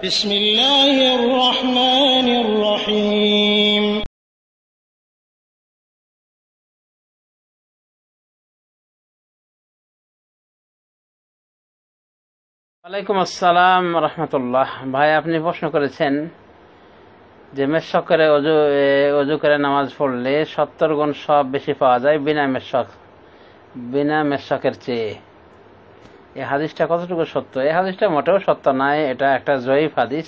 বিসমিল্লাহির রহমানির রহিম। ওয়ালাইকুম আসসালাম রহমতুল্লাহ। ভাই, আপনি প্রশ্ন করেছেন যে মেশক করে অজু করে নামাজ পড়লে 70 গুণ সব বেশি পাওয়া যায় বিনা মেশকের চেয়ে। এই হাদিসটা কতটুকু সত্য? এই হাদিসটা মোটেও সত্য নয়, এটা একটা জয়ীফ হাদিস।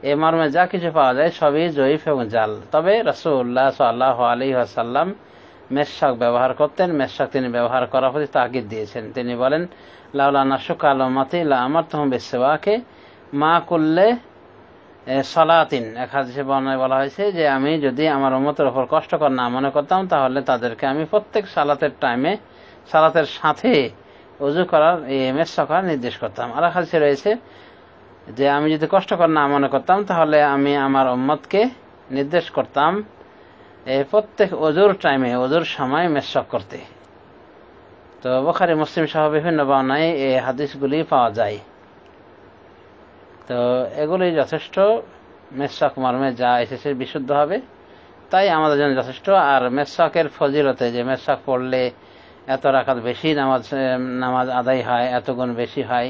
এ মর্মে যা কিছু পাওয়া যায় সবই জয়ীফ এবং জাল। তবে রাসূলুল্লাহ সাল্লাল্লাহু আলাইহি ওয়াসাল্লাম মেশক ব্যবহার করতেন। মেশক তিনি ব্যবহার করার প্রতি তাগিদ দিয়েছেন। তিনি বলেন, লাউলা নাশুকা আলা উম্মতি লা আমারতুহুম বিসওয়াকি মা কুল্লি সালাতিন। এক হাদিসে বর্ণনায় বলা হয়েছে যে আমি যদি আমার উম্মতের উপর কষ্টকর না মনে করতাম তাহলে তাদেরকে আমি প্রত্যেক সালাতের টাইমে সালাতের সাথে ওযু করার মেশক করার নির্দেশ করতাম। আর এক হাদিসে রয়েছে যে আমি যদি কষ্টকর না মনে করতাম তাহলে আমি আমার উম্মতকে নির্দেশ করতাম প্রত্যেক ওযুর টাইমে ওযুর সময় মেশক করতে। তো বুখারী মুসলিম সহ বিভিন্ন বর্ণনায় এই হাদিসগুলি পাওয়া যায়। তো এগুলি যথেষ্ট, মেশক মর্মে যা এসেছে বিশুদ্ধ হবে, তাই আমাদের জন্য যথেষ্ট। আর মেশকের ফজিলতে যে মেশক পড়লে এত রাকাত বেশি নামাজ আদায় হয়, এত গুণ বেশি হয়,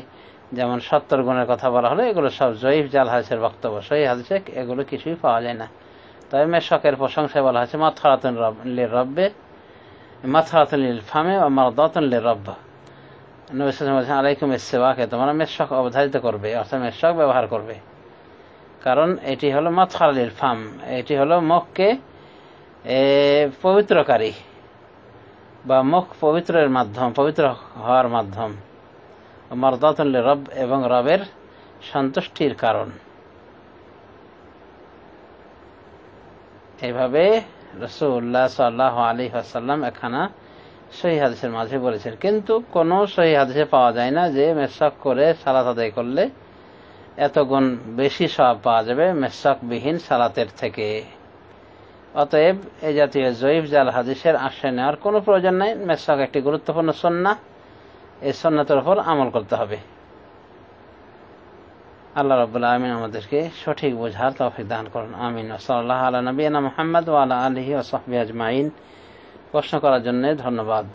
যেমন 70 গুণের কথা বলা হলো, এগুলো সব জয়ীফ জাল হাদিসের বক্তব্য। সেই হাদিসে এগুলো কিছুই পাওয়া যায় না। তবে মেশকের প্রশংসায় বলা হয়েছে মাতহারাতুন লির-রব্বি মাতহারাতুন লিল ফামি ওয়া মারদাতুন লির-রব্ব। নবী সাল্লাল্লাহু আলাইহি ওয়াসাল্লাম বলেছেন, আলাইকুম বিসওয়াকে, তোমরা মেশক অবধারিত করবে, অর্থাৎ মেশক ব্যবহার করবে, কারণ এটি হলো মাতহারা লিল ফাম, এটি হলো মুখকে পবিত্রকারী বা মুখ পবিত্রের মাধ্যম, পবিত্র হওয়ার মাধ্যম। মারদাতুন লির-রব, এবং রবের সন্তুষ্টির কারণ। এইভাবে রাসূলুল্লাহ সাল্লাল্লাহু আলাইহি ওয়াসাল্লাম একখানা সহিহ হাদিসের মাঝে বলেছেন। কিন্তু কোন সহিহ হাদিসে পাওয়া যায় না যে মেশক করে সালাত আদায় করলে এত গুণ বেশি সওয়াব পাওয়া যাবে মেশকবিহীন সালাতের থেকে। অতএব এই জাতীয় জয়ীফ জাল হাদিসের আশ্রয় নেওয়ার কোনো প্রয়োজন নাই। মেশক একটি গুরুত্বপূর্ণ সুন্নাহ, এই সুন্নাতের উপর আমল করতে হবে। আল্লাহ রাব্বুল আলামিন আমাদেরকে সঠিক বোঝার তৌফিক দান করুন, আমিন। সাল্লাল্লাহু আলা নবিয়িনা মুহাম্মদ ওয়া আলা আলিহি ওয়া সাহবিহি আজমাইন। প্রশ্ন করার জন্য ধন্যবাদ।